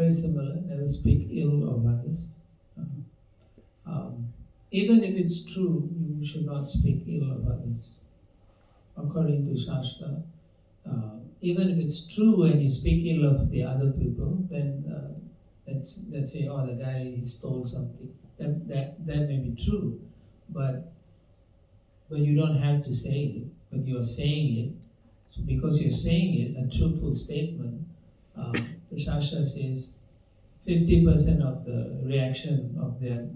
very similar. Never speak ill of others. Even if it's true, you should not speak ill of others. According to Shastra, even if it's true and you speak ill of the other people, then let's say, oh, the guy he stole something. That may be true, but you don't have to say it. But you are saying it. So because you're saying it, a truthful statement, the Shastra says 50% of the reaction of that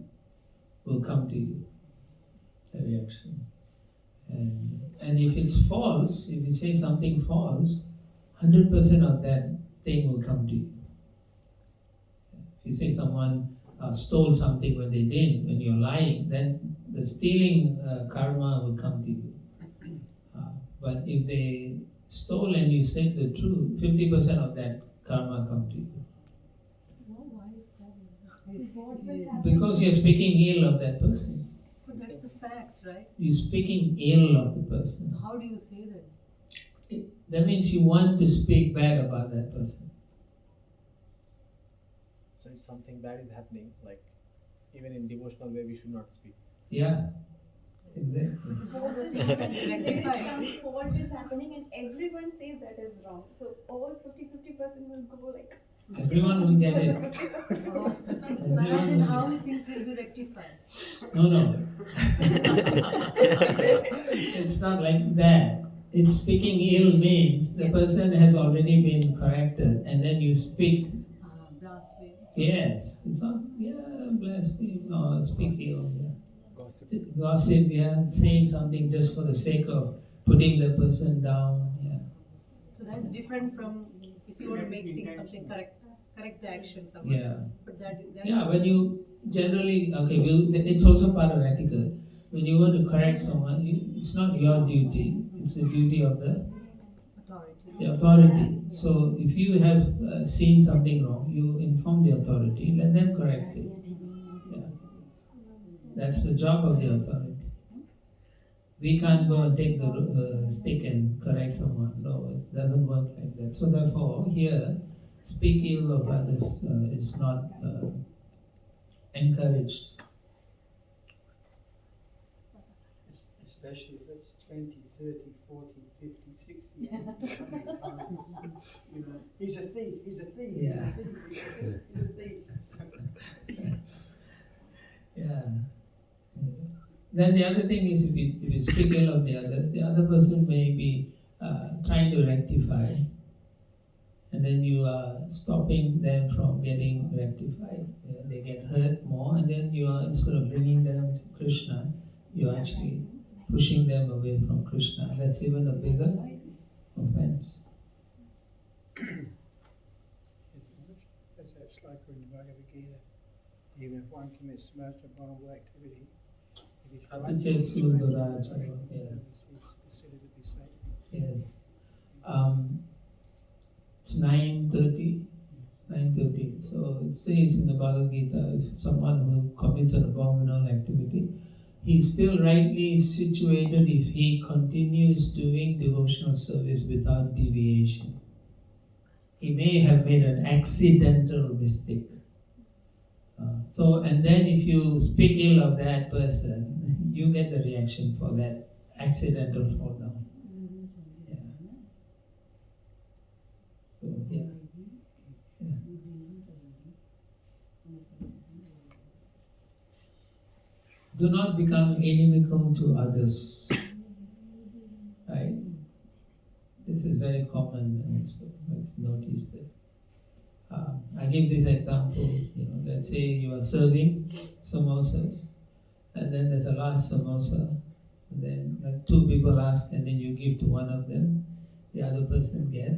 will come to you. The reaction. And if it's false, if you say something false, 100% of that thing will come to you. If you say someone stole something when they didn't, when you're lying, then the stealing karma will come to you. But if they stole and you said the truth, 50% of that karma come to you. Why is that? Because you're speaking ill of that person. But that's the fact, right? You're speaking ill of the person. How do you say that? That means you want to speak bad about that person. So if something bad is happening, like even in devotional way, we should not speak. Yeah, exactly. Some fault is happening and everyone says that is wrong. So all 50% will go like... Everyone will get it. Imagine how many things will be rectified. No. It's not like that. It's speaking ill means the person has already been corrected and then you speak. Blasphemy. Yes, it's not, blaspheme or speak ill. Gossip. Gossip, saying something just for the sake of putting the person down. So that's different from if you want to make things something correct the action somewhere. Yeah. But that When you generally, it's also part of etiquette. When you want to correct someone, it's not your duty, it's the duty of the authority. So if you have seen something wrong, you inform the authority, let them correct it. Yeah. That's the job of the authority. We can't go and take the stick and correct someone. No, it doesn't work like that. So therefore, here, speak ill of others is not encouraged. Especially if it's 20, 30, 40, 50, 60 times. He's a thief, he's a thief, Yeah. he's a thief. Yeah. Then the other thing is if you speak ill of the others, the other person may be trying to rectify, and then you are stopping them from getting rectified. They get hurt more, and then you are, instead of bringing them to Krishna, you are actually pushing them away from Krishna. That's even a bigger offense. That's like in the Bhagavad Gita. Even if one commits most abominable activity, it is Apichet Suduraj, yeah. considered to be safe. Yes. It's 9:30. So it says in the Bhagavad Gita, if someone who commits an abominable activity, he is still rightly situated if he continues doing devotional service without deviation. He may have made an accidental mistake. And then if you speak ill of that person, you get the reaction for that accidental fall down. Yeah. So, yeah. Do not become inimical to others. Right? This is very common also. Let's notice that. I give this example. Let's say you are serving samosas, and then there's a last samosa, and then like two people ask, and then you give to one of them, the other person get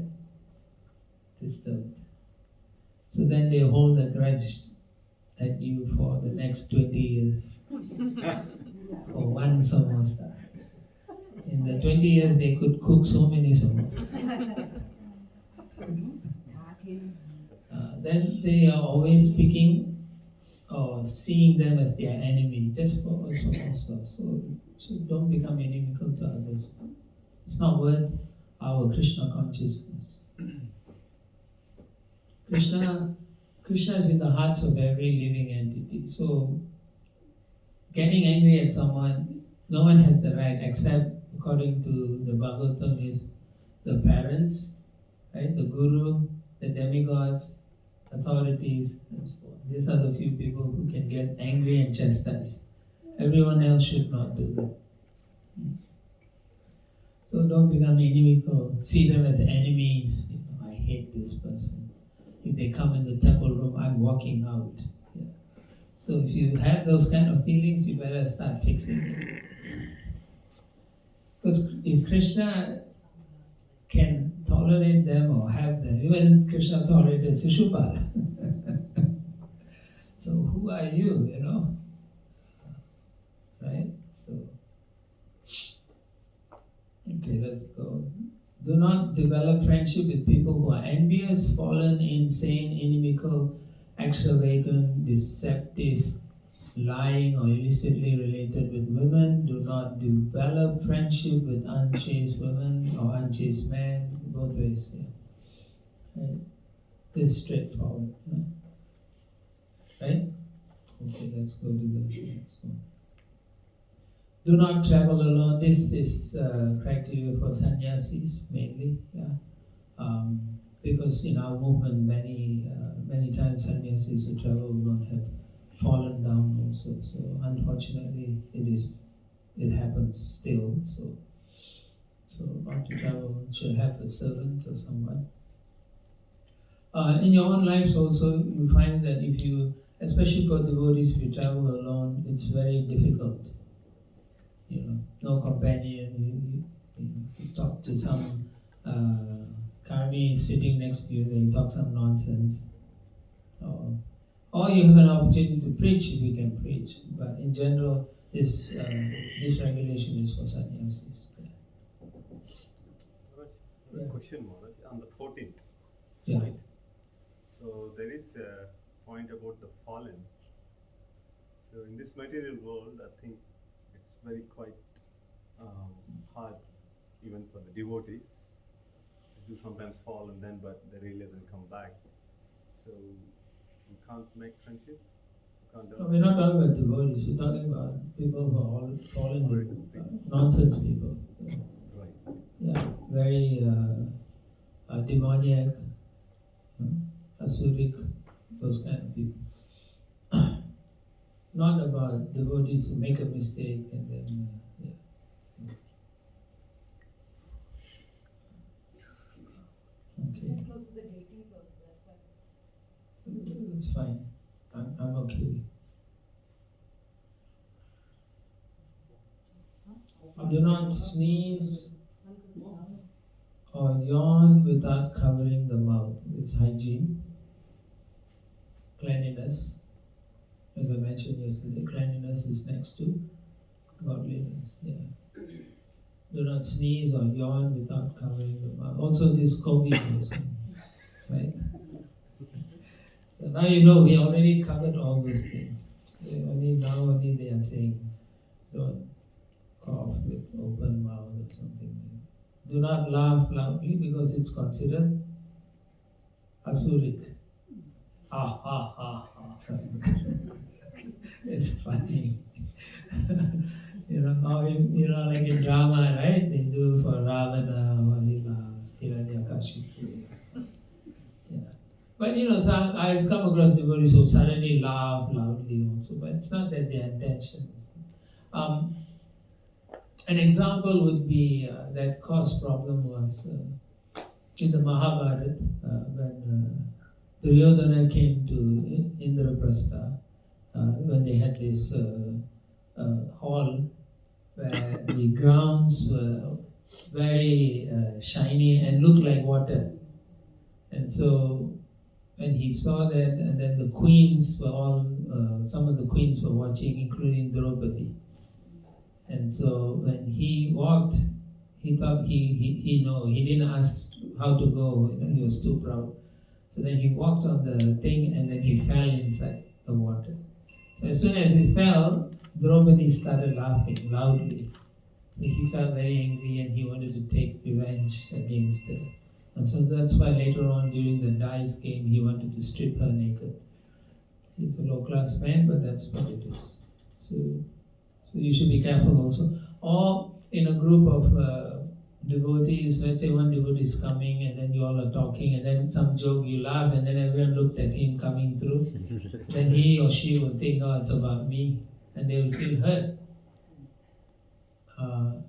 disturbed. So then they hold a grudge at you for the next 20 years for one samosa. In the 20 years they could cook so many samosas. Then they are always speaking or seeing them as their enemy just for a samosa. So don't become inimical to others. It's not worth our Krishna consciousness. Krishna Krishna is in the hearts of every living entity. So, getting angry at someone, no one has the right, except according to the Bhagavatam, is the parents, right? The guru, the demigods, authorities, and so on. These are the few people who can get angry and chastise. Everyone else should not do that. So don't become inimical. See them as enemies. You know, I hate this person. If they come in the temple room, I'm walking out. Yeah. So if you have those kind of feelings, you better start fixing it. Because if Krishna can tolerate them or have them, even Krishna tolerated Shishupala. So who are you, you know? Right? So, okay, let's go. Do not develop friendship with people who are envious, fallen, insane, inimical, extravagant, deceptive, lying, or illicitly related with women. Do not develop friendship with unchaste women or unchaste men. Both ways, yeah. Right? This is straightforward. Yeah? Right? Okay, let's go to the next one. Do not travel alone. This is criteria for sannyasis mainly, yeah. Because in our movement, many times sannyasis who travel alone have fallen down also. So unfortunately, it happens still. So not to travel, should have a servant or someone. In your own lives also, you find that if you, especially for devotees, if you travel alone, it's very difficult. You know, no companion. You talk to some karmi sitting next to you, they'll talk some nonsense. Or you have an opportunity to preach if you can preach. But in general, this regulation is for sannyasis. A question, Maharaj, on the 14th. Yeah. Right? So there is a point about the fallen. So in this material world, I think it's very quite hard, even for the devotees. They do sometimes fall and then, but they realize and come back. So you can't make friendship. No, we're not talking about devotees. We're talking about people who are all fallen, nonsense people. Right. Yeah, very demoniac, asuric, those kind of people. Not about devotees who make a mistake and then, yeah. Okay. Close to the deities also, that's why. It's fine. I'm okay. Do not sneeze or yawn without covering the mouth. It's hygiene, cleanliness. As I mentioned yesterday, cleanliness is next to godliness. Yeah. Do not sneeze or yawn without covering the mouth. Also, this COVID also, right? So now you know we already covered all those things. Only they are saying don't cough with open mouth or something. Do not laugh loudly because it's considered asuric. Ha ha ha ha. It's funny. Like in drama, right? They do for Ravana or he laughs, Hiranyakashipu. Yeah. But so I've come across devotees who suddenly laugh loudly also, but it's not that their intentions. An example would be that caused problem was in the Mahabharata when Duryodhana came to Indraprastha, when they had this hall where the grounds were very shiny and looked like water. And so when he saw that, and then the queens were all, some of the queens were watching, including Draupadi. And so when he walked, he thought he didn't ask how to go, he was too proud. So then he walked on the thing and then he fell inside the water. So as soon as he fell, Draupadi started laughing loudly. So he felt very angry and he wanted to take revenge against And so that's why later on during the dice game he wanted to strip her naked. He's a low class man, but that's what it is. So you should be careful also. Or in a group of devotees, let's say one devotee is coming and then you all are talking and then some joke, you laugh and then everyone looked at him coming through. Then he or she will think, oh, it's about me, and they'll feel hurt.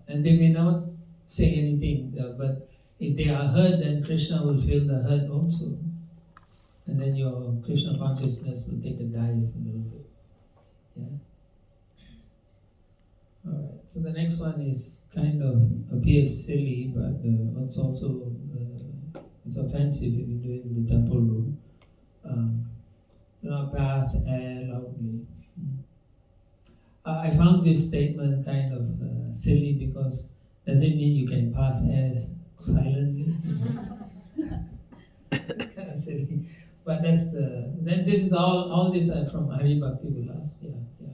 And they may not say anything, but if they are hurt, then Krishna will feel the hurt also. And then your Krishna consciousness will take a dive a little bit. Yeah. Alright, so the next one is kind of appears silly, but it's also it's offensive if you do it in the temple room. Do not pass air loudly. I found this statement kind of silly because does it mean you can pass air silently? It's kind of silly, but then this is all these are from Hari Bhakti Vilas. Yeah.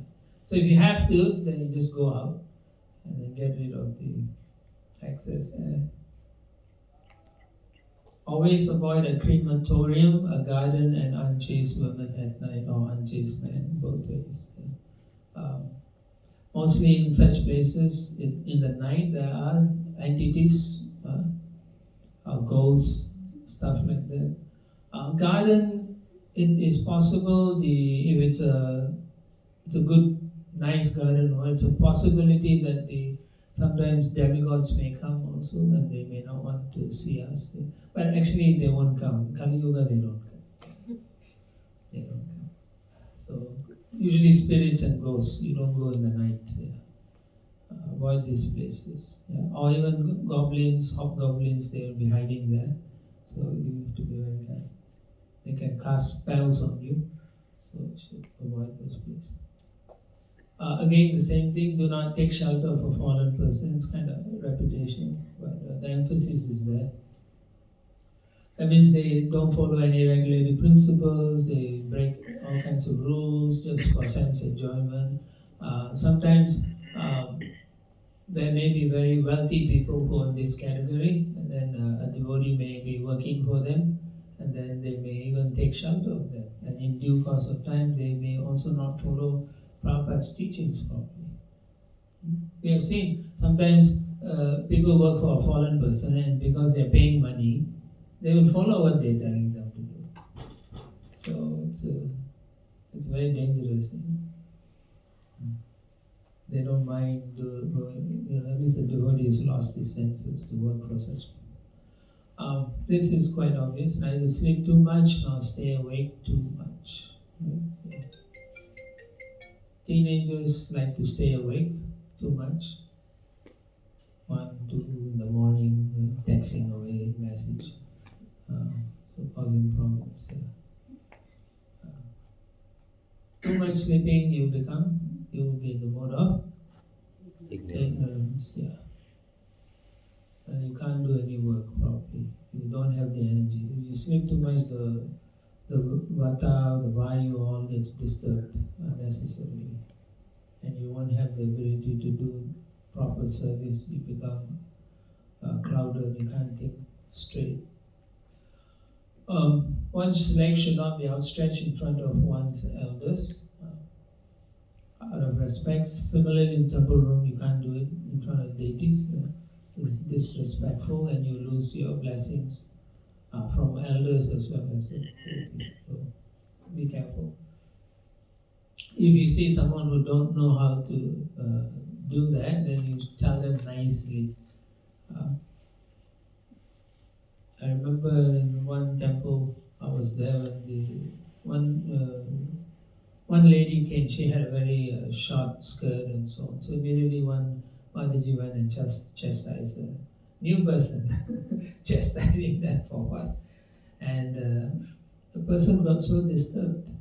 So if you have to, then you just go out and then get rid of the excess air. Always avoid a crematorium, a garden, and unchaste women at night or unchaste men, both ways. Mostly in such places, in the night, there are entities, ghosts, stuff like that. Garden, it is possible. If it's a good, nice garden, or it's a possibility that sometimes demigods may come also, and they may not want to see us. But actually, they won't come. Kali Yuga, they don't come. They don't come. So usually spirits and ghosts, you don't go in the night. Avoid these places. Or even goblins, hobgoblins, they'll be hiding there. So you have to be very careful. They can cast spells on you, so you should avoid those places. Again, the same thing, do not take shelter of a fallen person. It's kind of repetition, but the emphasis is there. That means they don't follow any regulatory principles, they break all kinds of rules just for sense enjoyment. Sometimes there may be very wealthy people who are in this category, and then a devotee may be working for them, and then they may even take shelter of them. And in due course of time, they may also not follow Prabhupada's teachings properly. We have seen sometimes people work for a fallen person, and because they are paying money, they will follow what they are telling them to do. So it's very dangerous. They don't mind at least the devotee has lost his senses to work for such people. This is quite obvious. Neither sleep too much nor stay awake too much. Yeah. Teenagers like to stay awake too much. 1, 2 in the morning, texting away message. So causing problems. Too much sleeping, you will be in the mode of ignorance. And you can't do any work properly. You don't have the energy. If you sleep too much, the vata, the vayu all gets disturbed unnecessarily. And you won't have the ability to do proper service. You become clouded, you can't think straight. One's legs should not be outstretched in front of one's elders. Out of respect, similarly in temple room, you can't do it in front of deities. It's disrespectful, and you lose your blessings from elders as well as deities. So be careful. If you see someone who don't know how to do that, then you tell them nicely. I remember in one temple, I was there when one lady came. She had a very short skirt and so on. So immediately one Mataji went and chastised a new person, chastising them for what? And the person got so disturbed,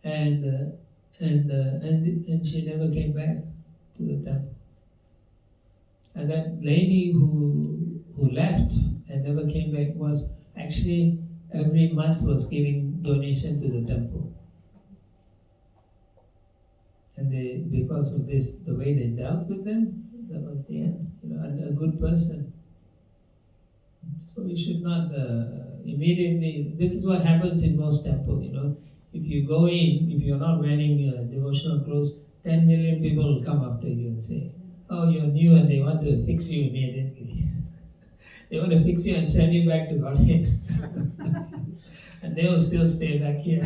and she never came back to the temple. And that lady who left and never came back was actually every month was giving donation to the temple. And because of this, the way they dealt with them, that was the end. And a good person. So we should not immediately. This is what happens in most temples. If you go in, if you're not wearing devotional clothes, 10 million people will come after you and say, "Oh, you're new," and they want to fix you immediately. They want to fix you and send you back to Godhead, and they will still stay back here.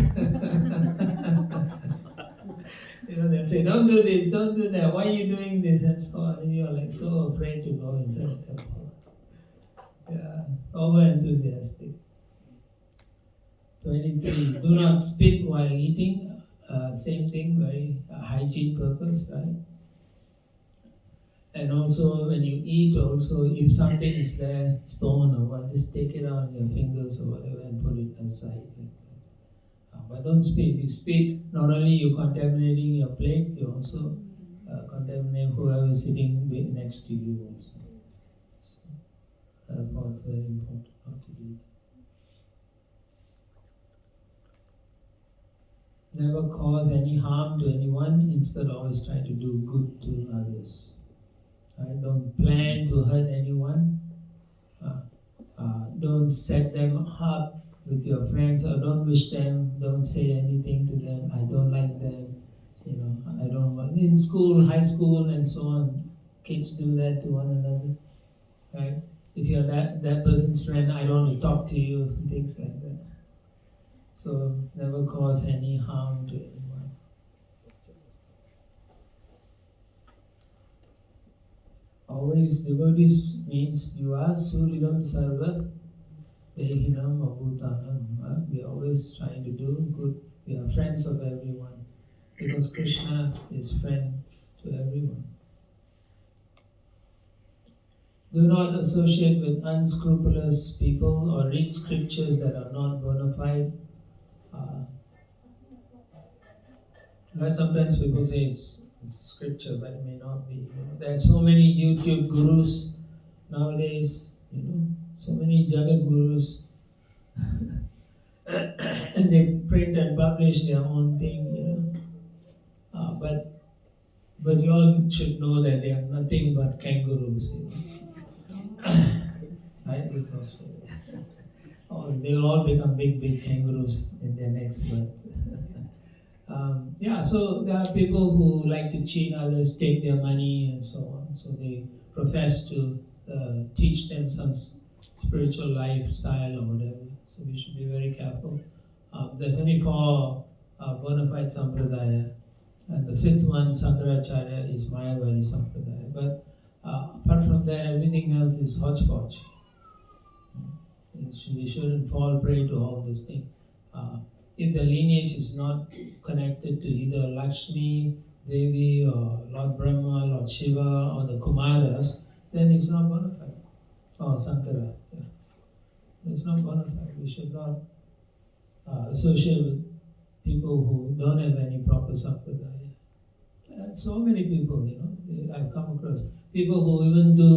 They'll say, "Don't do this, don't do that. Why are you doing this?" and so on. And you're like so afraid to go inside the temple. Yeah, over enthusiastic. 23. Do not spit while eating. Same thing, very hygiene purpose, right? And also when you eat, also if something is there, stone or what, just take it out on your fingers or whatever and put it aside. But don't spit. If you spit, not only you're contaminating your plate, you also contaminate whoever is sitting next to you also. So, that's very important not to do that. Never cause any harm to anyone, instead always try to do good to others. Right? Don't plan to hurt anyone. Don't set them up with your friends, or don't wish them, don't say anything to them, "I don't like them," I don't want. In school, high school and so on, kids do that to one another. Right? If you're that person's friend, "I don't want to talk to you," things like that. So never cause any harm to anyone. Always devotees means you are Suridam Sarva Dehinam Abhutanam. We are always trying to do good. We are friends of everyone, because Krishna is friend to everyone. Do not associate with unscrupulous people or read scriptures that are not bona fide. Right, sometimes people say it's scripture, but it may not be. There are so many YouTube gurus nowadays, so many Jagat gurus, and they print and publish their own thing, but you all should know that they are nothing but kangaroos, right? This was they will all become big kangaroos in their next birth. So there are people who like to cheat others, take their money and so on. So they profess to teach them some spiritual lifestyle or whatever. So we should be very careful. There's only 4 bona fide sampradaya, and the 5th one, Sankaracharya, is Mayavadi sampradaya. But apart from that, everything else is hodgepodge. We shouldn't fall prey to all these things. If the lineage is not connected to either Lakshmi, Devi, or Lord Brahma, Lord Shiva, or the Kumaras, then it's not bona fide. Or Sankara. Yeah. It's not bona fide. We should not associate with people who don't have any proper sampradaya. And so many people, I've come across people who even do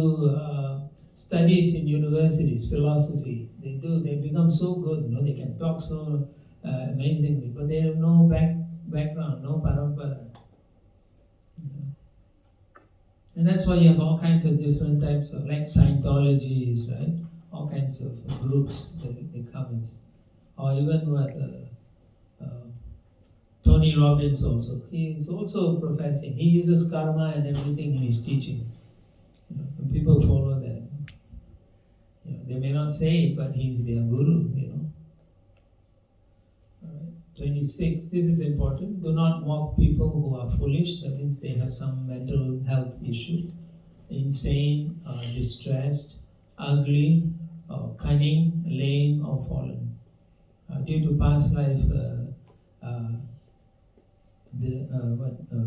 studies in universities, philosophy. They become so good, they can talk so amazingly, but they have no background, no parampara. And that's why you have all kinds of different types of, like Scientology is, right? All kinds of groups they come in. Or even Tony Robbins also. He is also professing. He uses karma and everything in his teaching. And people follow that. They may not say it, but he's their guru, 26. This is important. Do not mock people who are foolish. That means they have some mental health issue. Insane, distressed, ugly, cunning, lame, or fallen. Due to past life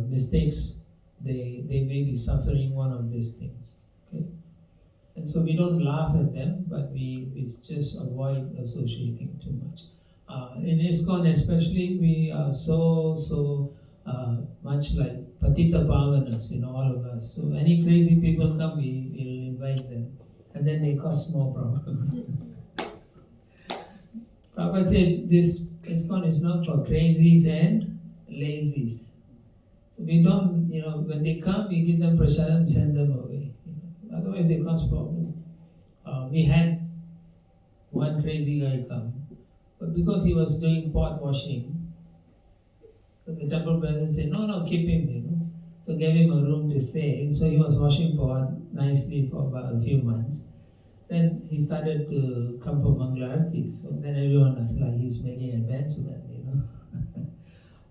mistakes, they may be suffering one of these things. Okay? And so we don't laugh at them, but we just avoid associating too much. In ISKCON especially, we are so much like Patita Pavanas, all of us. So any crazy people come, we will invite them. And then they cause more problems. Prabhupada said this ISKCON is not for crazies and lazies. So we don't, when they come, we give them prasadam, send them away. Otherwise they cause problem. We had one crazy guy come, but because he was doing pot washing, so the temple president said, no, keep him, So gave him a room to stay. So he was washing pot nicely for about a few months. Then he started to come for Mangalarti. So then everyone was like, he's making advancement,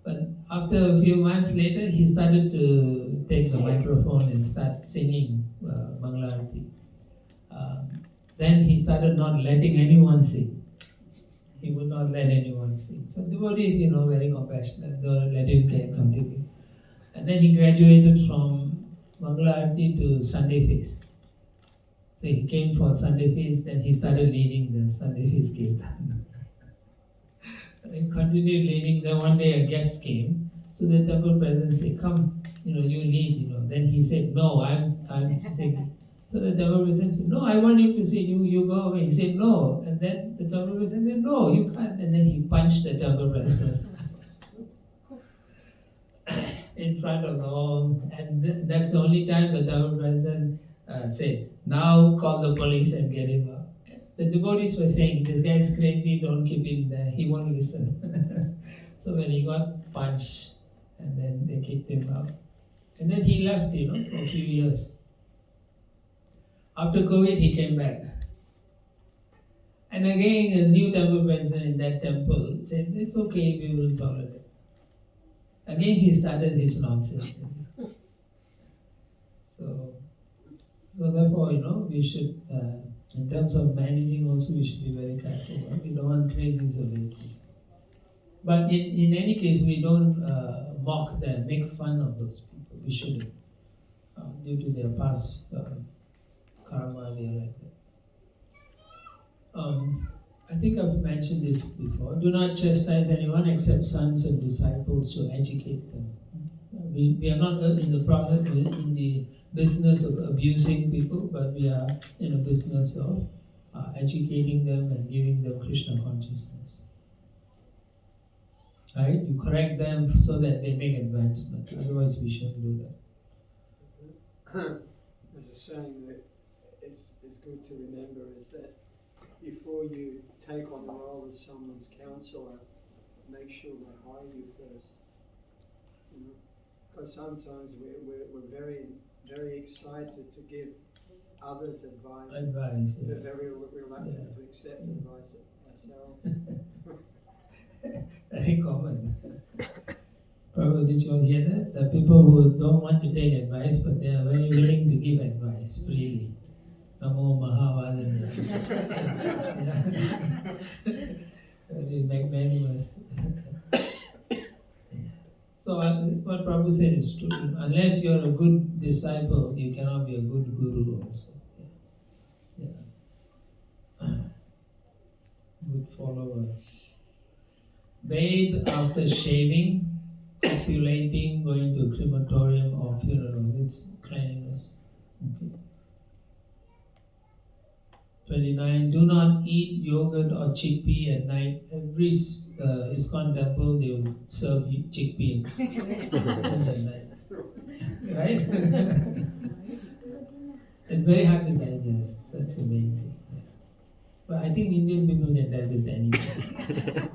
But after a few months later, he started to take the microphone and start singing Mangalarti. Then he started not letting anyone sing. He would not let anyone sing. So devotees, very compassionate, they would let him continue. And then he graduated from Mangalarti to Sunday Feast. So he came for Sunday Feast, then he started leading the Sunday Feast Kirtan. He continued leading. Then one day a guest came. So the temple president said, come, you lead, Then he said, no, I'm singing. So the temple president said, no, I want him to sing, you go away. He said, no. And then the temple president said, no, you can't. And then he punched the temple president in front of the hall. And that's the only time the temple president said, now call the police and get him out. The devotees were saying, this guy's crazy, don't keep him there, he won't listen. So when he got punched, and then they kicked him out. And then he left, for a few years. After COVID, he came back. And again, a new temple president in that temple said, it's okay, we will tolerate. Again, he started his nonsense. So therefore, we should, in terms of managing also, we should be very careful. We don't want crazies or lazies. But in any case, we don't mock them, make fun of those people. We shouldn't. Due to their past karma, they are like that. I think I've mentioned this before. Do not chastise anyone except sons and disciples to educate them. We are not in the process, in the business of abusing people, but we are in a business of educating them and giving them Krishna consciousness. Right? You correct them so that they make advancement. Otherwise, we shouldn't do that. There's a saying that is good to remember is that before you take on the role as someone's counselor, make sure they hire you first. Because sometimes we're very, very excited to give others advice. We're very reluctant to accept advice ourselves. Very common. Prabhuji, did you all hear that? The people who don't want to take advice, but they are very willing to give advice freely. Namo Mahavadana. Very magnanimous. So what Prabhu said is true. Unless you're a good disciple, you cannot be a good guru also. Good follower. Bathe after shaving, copulating, going to a crematorium or funeral. It's cleanliness. Okay. 29. Do not eat yogurt or chickpea at night. Every ISKCON temple, they will serve you chickpea at night. Right? It's very hard to digest. That's the main thing. But I think Indian people can digest anything.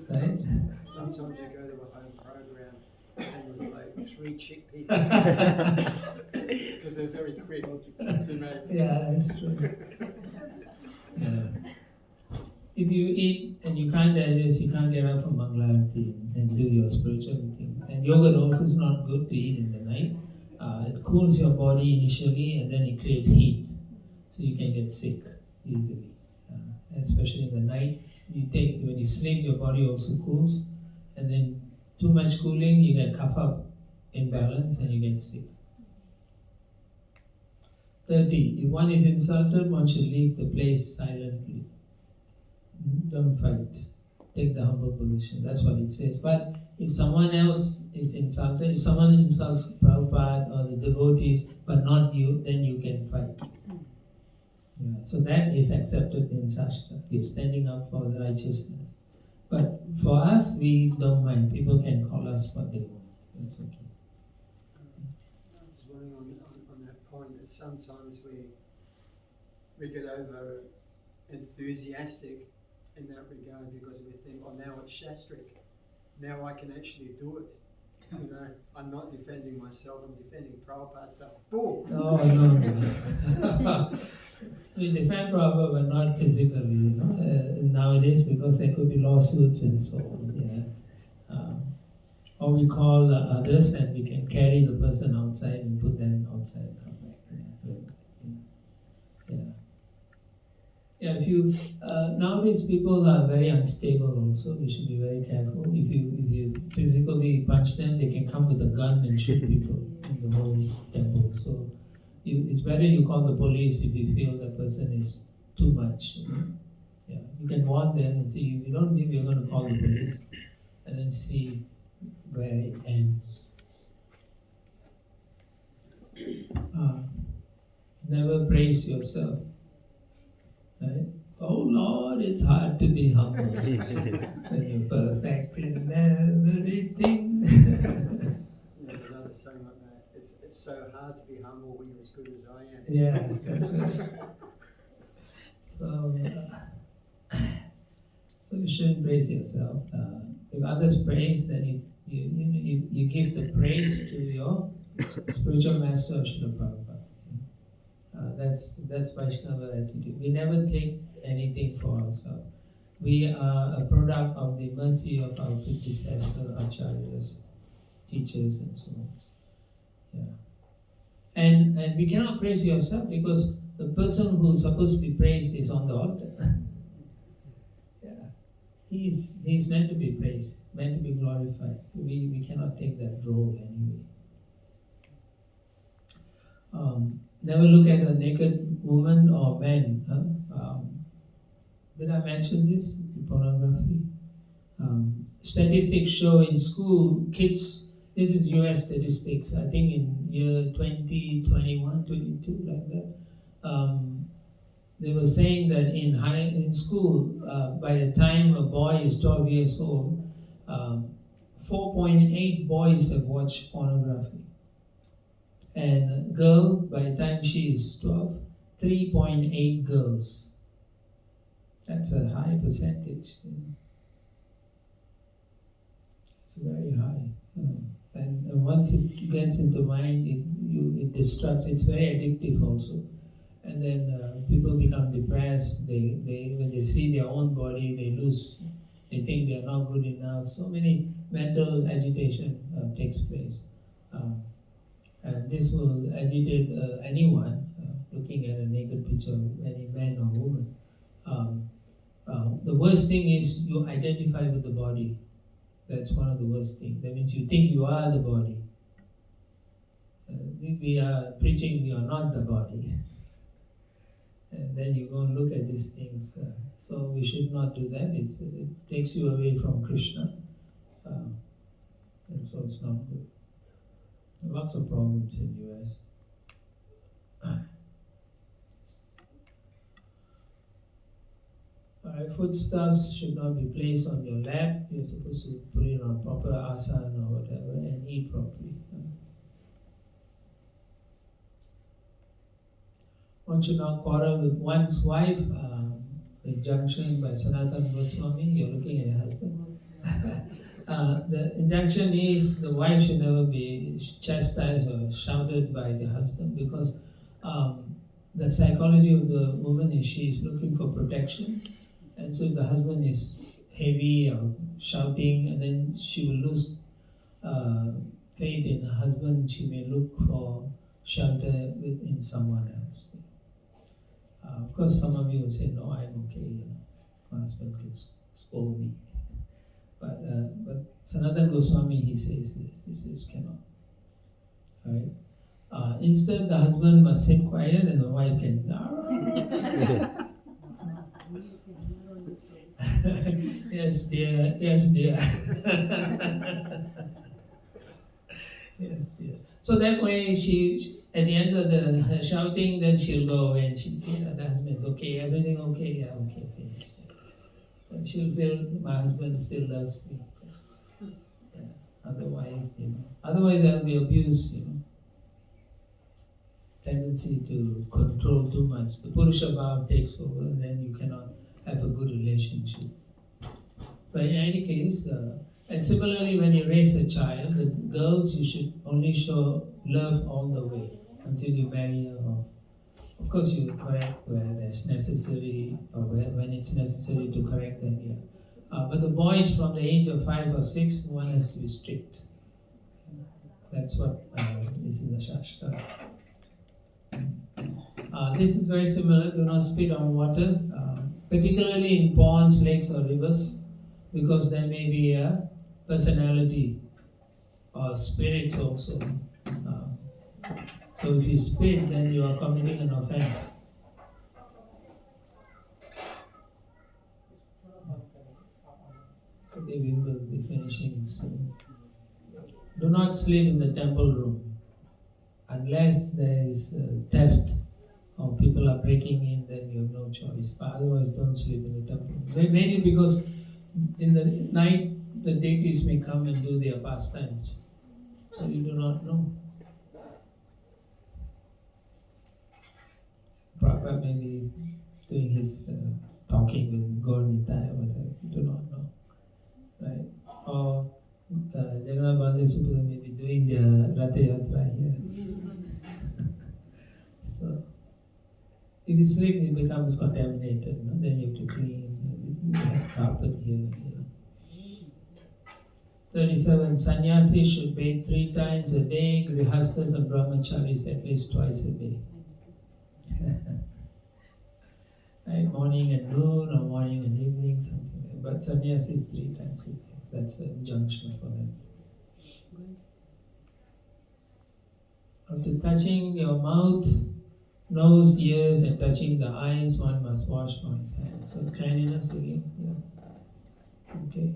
Right? Sometimes you go to a home program and there's like 3 chickpeas because they're very quick to make. Yeah, that's true. Yeah. If you eat and you can't digest, you can't get up from Mangalarti and do your spiritual thing. And yogurt also is not good to eat in the night. It cools your body initially and then it creates heat. So you can get sick easily. Especially in the night. When you sleep, your body also cools. And then too much cooling, you get kapha imbalance and you get sick. 30. If one is insulted, one should leave the place silently. Don't fight. Take the humble position. That's what it says. But if someone else is insulted, if someone insults Prabhupada or the devotees, but not you, then you can fight. Yeah, so that is accepted in Shastra. You're standing up for the righteousness. But for us, we don't mind. People can call us what they want. That's okay. I was wondering on that point that sometimes we get over enthusiastic in that regard because we think, oh, now it's shastric. Now I can actually do it. You know, I'm not defending myself, I'm defending Prabhupada. So, boom! No, no. We defend Prabhupada, but not physically, you know, nowadays, because there could be lawsuits and so on. Yeah. Or we call others and we can carry the person outside and put them outside and come back. Yeah. Yeah, if you nowadays people are very unstable also. We should be very careful. If you physically punch them, they can come with a gun and shoot people in the whole temple. So it's better you call the police if you feel the person is too much. You know? Yeah, you can warn them and see. If you don't believe, you're going to call the police, and then see where it ends. Never praise yourself. Right? Oh Lord, it's hard to be humble when you're perfect in everything. There's another saying like that. It's so hard to be humble when you're as good as I am. Yeah, that's right. So you shouldn't praise yourself. If others praise, then you give the praise to your spiritual master, Srila Prabhupada. That's Vaishnava attitude. We never take anything for ourselves. We are a product of the mercy of our predecessor, acharyas, teachers, and so on. Yeah. And we cannot praise yourself because the person who's supposed to be praised is on the altar. Yeah. He's meant to be praised, meant to be glorified. So we cannot take that role anyway. Never look at a naked woman or man. Did I mention this? Pornography. Statistics show in school, kids, this is US statistics, I think in year 2021, 22, like that. They were saying that in school, by the time a boy is 12 years old, 4.8 boys have watched pornography. And a girl, by the time she is 12, 3.8 girls. That's a high percentage. It's very high. And once it gets into mind, it disrupts. It's very addictive also. And then people become depressed. They when they see their own body, they think they are not good enough. So many mental agitation takes place. And this will agitate anyone looking at a naked picture of any man or woman. The worst thing is you identify with the body. That's one of the worst things. That means you think you are the body. We are preaching we are not the body. And then you go and look at these things. So we should not do that. It takes you away from Krishna. And so it's not good. Lots of problems in US. Foodstuffs should not be placed on your lap. You're supposed to put it on proper asana or whatever and eat properly. One should not quarrel with one's wife. Injunction by Sanatana Goswami. You're looking at your husband. The injunction is the wife should never be chastised or shouted by the husband because the psychology of the woman is she is looking for protection, and so if the husband is heavy or shouting, and then she will lose faith in her husband. She may look for shelter in someone else. Of course, some of you will say, "No, I'm okay. My husband can scold me." But Sanatana Goswami, he says this. He says cannot. Right? Instead, the husband must sit quiet and the wife can. Yes, dear. Yes, dear. Yes, dear. So that way, she at the end of her shouting, then she'll go away and the husband's okay. Everything okay? Yeah, okay. Finish. And she'll feel my husband still loves me. Yeah. Otherwise, otherwise there'll be abuse, tendency to control too much. The Purusha Bhav takes over, and then you cannot have a good relationship. But in any case, and similarly, when you raise a child, the girls you should only show love all the way until you marry her off. Of course, you correct where that's necessary, or when it's necessary to correct them. Yeah. But the boys from the age of 5 or 6, one has to be strict. That's what is in the Shastra. This is very similar. Do not spit on water, particularly in ponds, lakes, or rivers, because there may be a personality or spirits also. So if you spit, then you are committing an offense. So we will be finishing soon. Do not sleep in the temple room unless there is theft or people are breaking in. Then you have no choice. But otherwise, don't sleep in the temple room. Mainly because in the night the deities may come and do their pastimes, so you do not know. Prabhupada may be doing his talking with Gaur-Nitai or whatever, you do not know, right? Or Jagannath Baladev Subhadra may be doing their Ratha Yatra here. So, if you sleep, it becomes contaminated, no? Then you have to clean, you have carpet here. 37. Sannyasis should bathe 3 times a day, Grihasthas and Brahmacharis at least twice a day. Right, morning and noon, or morning and evening, something like that. But sannyasis 3 times a day. That's an injunction for them. After touching your mouth, nose, ears, and touching the eyes, one must wash one's hands. So cleanliness again, yeah. Okay.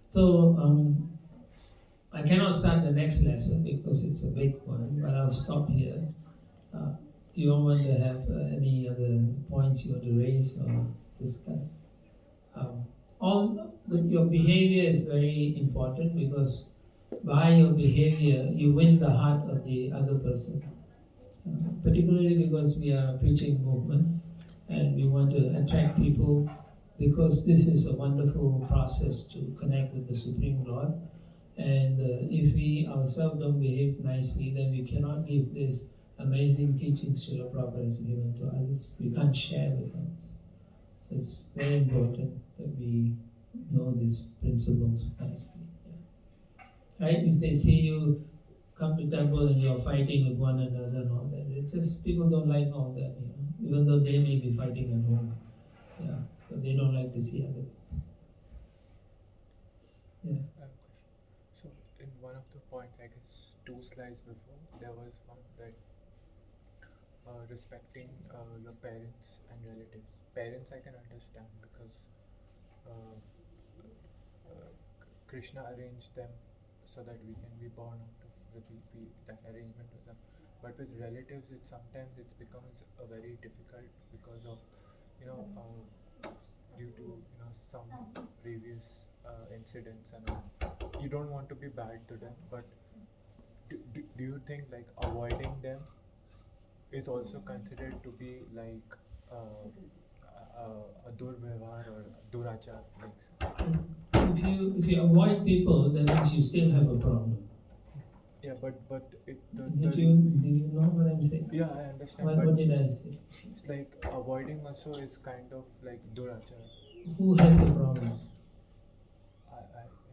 So I cannot start the next lesson because it's a big one, but I'll stop here. Do you all want to have any other points you want to raise or discuss? Your behavior is very important, because by your behavior you win the heart of the other person. Particularly because we are a preaching movement and we want to attract people, because this is a wonderful process to connect with the Supreme Lord. And if we ourselves don't behave nicely, then we cannot give this amazing teachings Srila Prabhupada has given to others. We can't share with others. So it's very important that we know these principles nicely. Yeah. Right? If they see you come to temple and you're fighting with one another and all that, it just, people don't like all that, even though they may be fighting at home. Yeah. But they don't like to see other people. Yeah. So in one of the points, I guess 2 slides before, there was one that respecting your parents and relatives. Parents I can understand, because Krishna arranged them so that we can be born out of that arrangement with them. But with relatives, it becomes very difficult because of due to some previous incidents and all. You don't want to be bad to them, but do you think like avoiding them is also considered to be like a durvyavhar or durachar? If you avoid people, that means you still have a problem. Yeah, but Did you know what I'm saying? Yeah, I understand. What did I say? It's like avoiding also is kind of like durachar. Who has the problem? Yeah.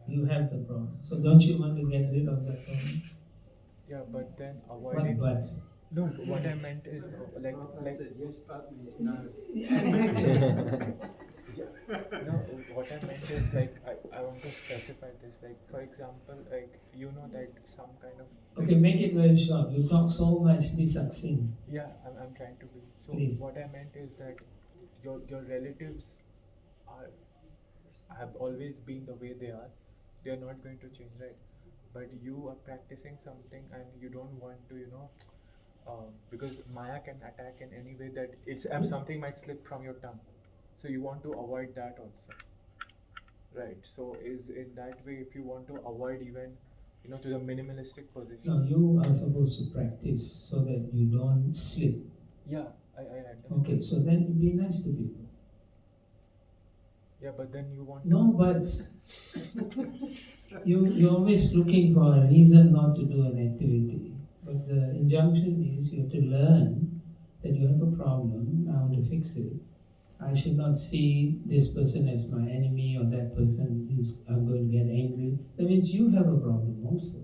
You have the problem. So don't you want to get rid of that problem? Yeah, but then avoiding. What? No, what I meant is like. Said yes, but means no. No, what I meant is like I want to specify this. Like for example, like that some kind of. Okay, make it very short. You talk so much. Be succinct. Yeah, I'm trying to be. So Please. what I meant is that your relatives have always been the way they are. They are not going to change, right? But you are practicing something and you don't want to, because Maya can attack in any way that something might slip from your tongue. So you want to avoid that also, right? So is in that way, if you want to avoid even you know, to the minimalistic position. No, you are supposed to practice so that you don't slip. Yeah, I understand. Okay, so then be nice to people. Yeah, but then you want No, but you're always looking for a reason not to do an activity. But the injunction is you have to learn that you have a problem, now to fix it. I should not see this person as my enemy or that person is I'm going to get angry. That means you have a problem also.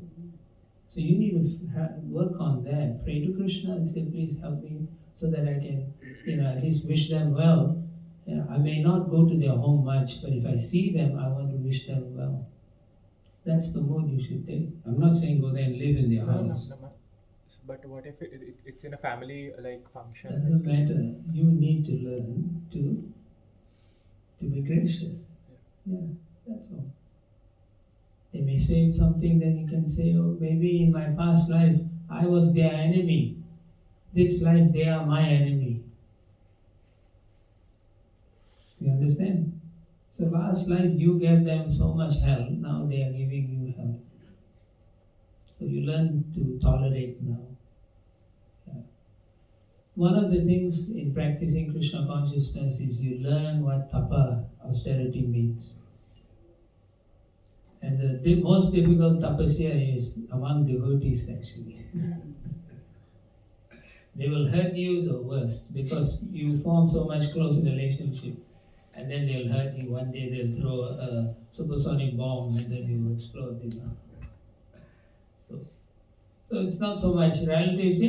So you need to work on that. Pray to Krishna and say, please help me so that I can, at least wish them well. Yeah, I may not go to their home much, but if I see them, I want to wish them well. That's the mode you should take. I'm not saying go there and live in their house. No. But what if it's in a family like function? Doesn't matter. You need to learn to be gracious. Yeah, that's all. They may say something, then you can say, oh, maybe in my past life, I was their enemy. This life, they are my enemy. You understand? So last life, you gave them so much hell, now they are giving you hell. So you learn to tolerate now. Yeah. One of the things in practicing Krishna consciousness is you learn what tapa, austerity, means. And the most difficult tapasya is among devotees actually. They will hurt you the worst because you form so much close relationship. And then they'll hurt you. One day they'll throw a supersonic bomb and then you explode, So it's not so much relatives,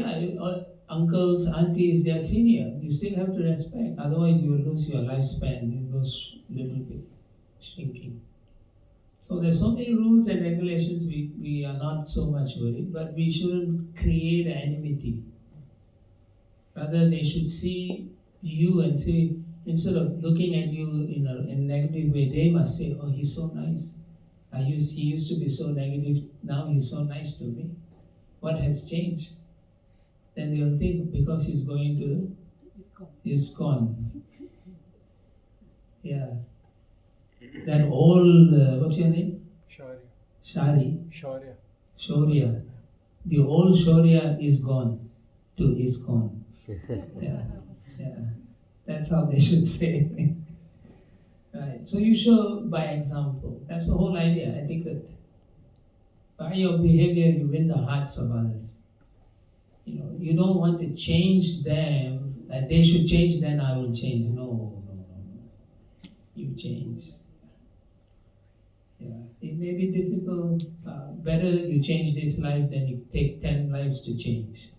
uncles, aunties, they are senior. You still have to respect. Otherwise you will lose your lifespan. It goes little bit shrinking. So there's so many rules and regulations, we are not so much worried, but we shouldn't create enmity. Rather, they should see you and say, instead of looking at you in a negative way, they must say, oh, he's so nice. He used to be so negative, now he's so nice to me. What has changed? Then they'll think, because he's going to ISKCON. Yeah. That old, what's your name? Shaurya. The old Shaurya is gone to ISKCON. Yeah. That's how they should say. Right. So you show by example. That's the whole idea, etiquette. By your behavior, you win the hearts of others. You don't want to change them, and they should change, then I will change. No. You change. Yeah. It may be difficult. Better you change this life than you take 10 lives to change.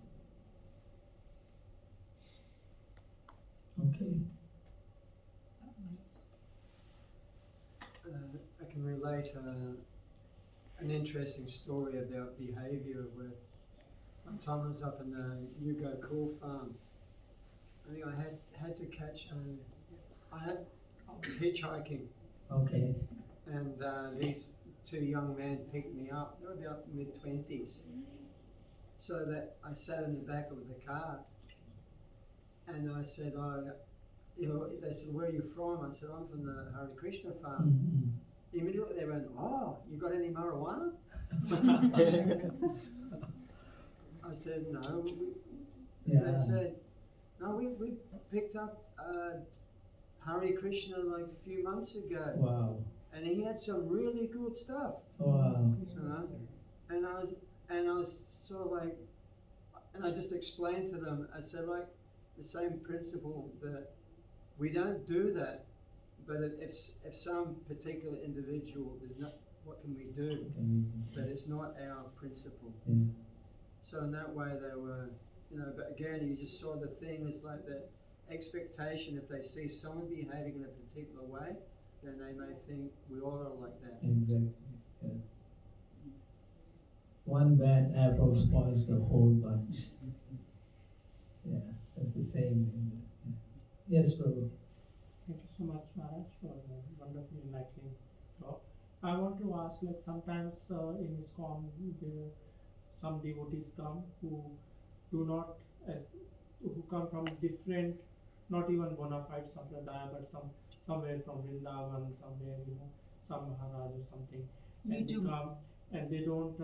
Okay. I can relate an interesting story about behaviour with one time I was up in the Yugo Cool farm. I think I had to catch I was hitchhiking. Okay. And these two young men picked me up. They were about mid-20s. So that I sat in the back of the car and I said, they said, where are you from? I said, I'm from the Hare Krishna farm. Mm-hmm. Immediately they went, oh, you got any marijuana? I said, no. They said, no, we picked up Hare Krishna like a few months ago. Wow. And he had some really good stuff. Wow. And I was sort of like, and I just explained to them, I said like the same principle that we don't do that, but if some particular individual is not, what can we do? But it's not our principle. Yeah. So in that way they were, but again, you just saw the thing is like the expectation, if they see someone behaving in a particular way, then they may think we all are like that. Exactly. Yeah. One bad apple spoils the whole bunch. Yeah, that's the same. Yes, Prabhu. Thank you so much, Maharaj, for a wonderful enlightening talk. I want to ask, like sometimes in ISKCON, some devotees come who come from different, not even bona fide sampradaya, but somewhere from Vrindavan, somewhere, some Maharaj or something. And they come and they don't.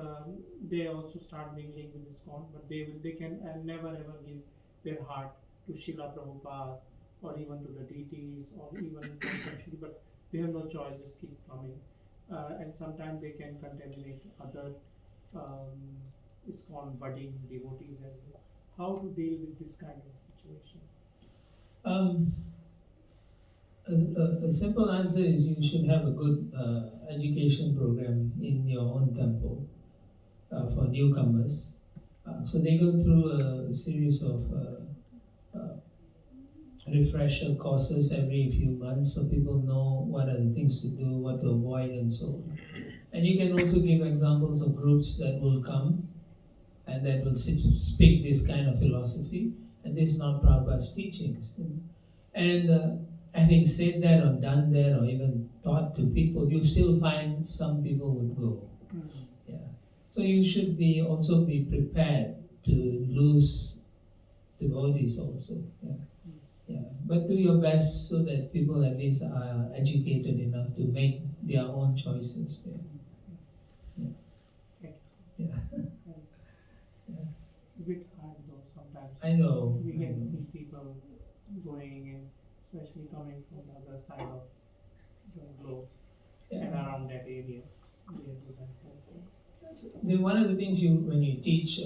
They also start mingling with ISKCON, but they can never ever give their heart to Srila Prabhupada or even to the deities or even conceptually, but they have no choice, just keep coming. And sometimes they can contaminate other ISKCON budding devotees as well. How to deal with this kind of situation? A simple answer is you should have a good education program in your own temple for newcomers. So they go through a series of refresher courses every few months, so people know what are the things to do, what to avoid, and so on. And you can also give examples of groups that will come and that will speak this kind of philosophy, and this is not Prabhupada's teachings. And having said that or done that or even taught to people, you still find some people would go. Yeah. So you should also be prepared to lose devotees also. Yeah. Yeah. But do your best so that people at least are educated enough to make their own choices. Yeah. Yeah. Yeah. Yeah. It's a bit hard though sometimes. I know. We can see people going and especially coming from the other side of the globe and around that area. They do that kind of thing. One of the things when you teach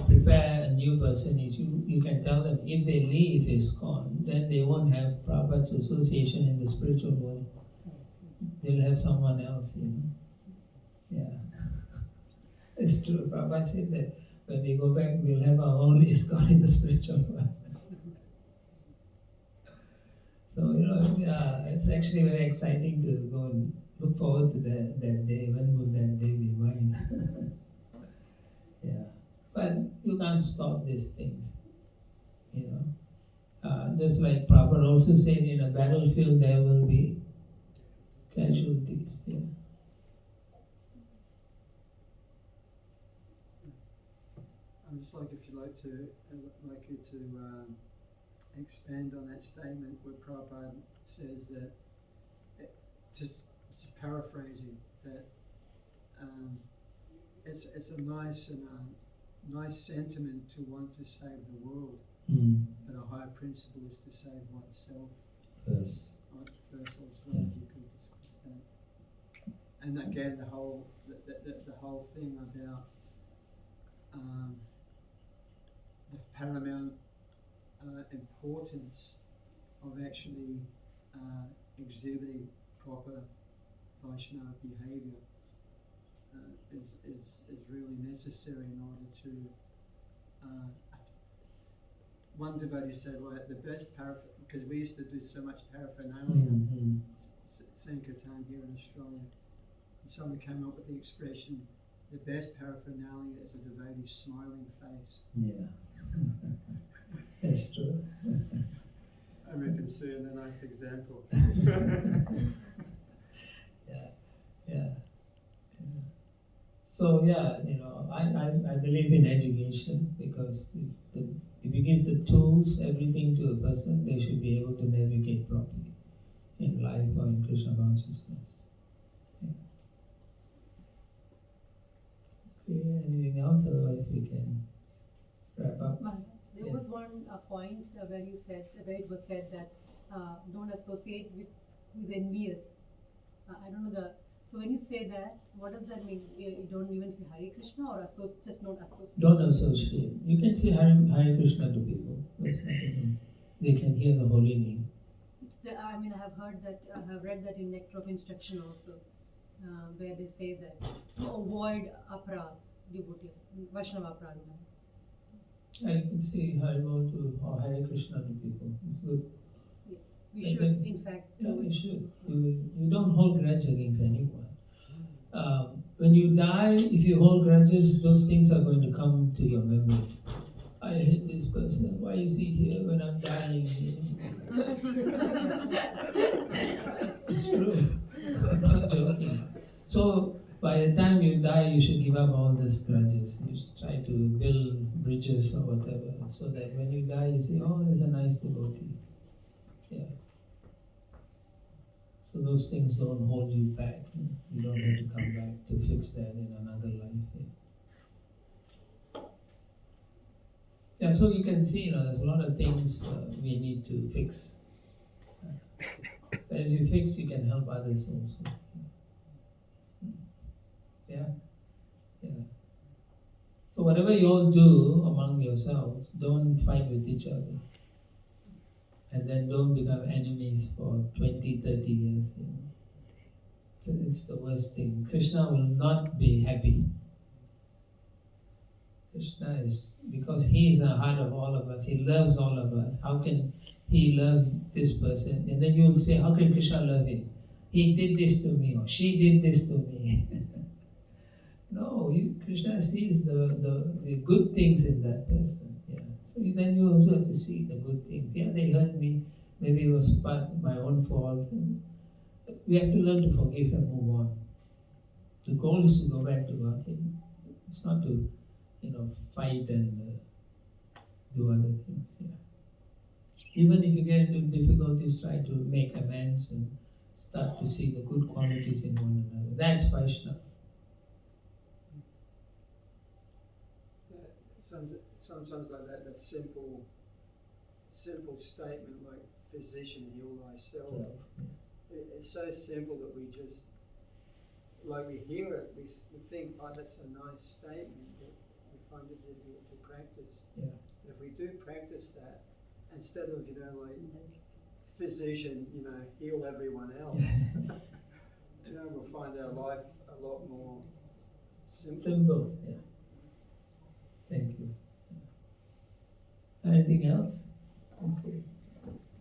prepare a new person is you can tell them if they leave ISKCON, then they won't have Prabhupada's association in the spiritual world. They'll have someone else, Yeah. It's true. Prabhupada said that when we go back, we'll have our own ISKCON in the spiritual world. So, it's actually very exciting to go and look forward to that day. When will that day be mine? Yeah. But you can't stop these things, Just like Prabhupada also said, in a battlefield there will be casualties. Yeah. I'd just like you to expand on that statement where Prabhupada says that, just paraphrasing, that it's a nice sentiment to want to save the world, but a higher principle is to save oneself. Yes. First, also, you could discuss that. And again, the whole thing about the paramount importance of actually exhibiting proper Vaishnava behavior is really necessary in order to. One devotee said, like, the best because we used to do so much paraphernalia, Sankirtan here in Australia, and someone came up with the expression, the best paraphernalia is a devotee's smiling face. Yeah. That's true. And we can see in a nice example. Yeah. So I believe in education, because if you give the tools, everything to a person, they should be able to navigate properly in life or in Krishna consciousness. Yeah. Okay, anything else? Otherwise we can wrap up. There was one point where it was said that don't associate with who's envious. I don't know so when you say that, what does that mean? You don't even say Hare Krishna, or just not associate? Don't associate. You can say Hare Krishna to people. That's nothing. They can hear the holy name. I have read that in Nectar of Instruction also, where they say that to avoid aparad, devotee, Vaishnava aparad. I can say Hare Krishna to people. It's good. Yeah. We should, in fact. Yeah, you should. You don't hold grudge against anyone. When you die, if you hold grudges, those things are going to come to your memory. I hate this person. Why is he here when I'm dying? It's true. I'm not joking. So by the time you die, you should give up all these grudges. You should try to build bridges or whatever, so that when you die, you say, "Oh, there's a nice devotee." Yeah. So those things don't hold you back. You don't have to come back to fix that in another life. Yeah, so you can see, there's a lot of things we need to fix. So as you fix, you can help others also. Yeah? Yeah. So whatever you all do among yourselves, don't fight with each other. And then don't become enemies for 20, 30 years. It's the worst thing. Krishna will not be happy. Krishna is, because he is the heart of all of us, he loves all of us. How can he love this person? And then you will say, how can Krishna love him? He did this to me, or she did this to me. No, Krishna sees the good things in that person. Yeah. So then you also have to see the good things. Yeah, they hurt me. Maybe it was my own fault. We have to learn to forgive and move on. The goal is to go back to God. It's not to, fight and do other things. Yeah. Even if you get into difficulties, try to make amends and start to see the good qualities in one another. That's Vaishnav. Sometimes like that simple statement like physician, heal thyself. It's so simple that we just, like we hear it, we think, oh, that's a nice statement, but we find it difficult to practice. Yeah. If we do practice that, instead of, like physician, heal everyone else, we'll find our life a lot more simple. Simple, yeah. Thank you. Anything else? Okay.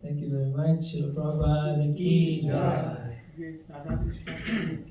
Thank you very much. Srila Prabhupada ki jai. Radha Krishna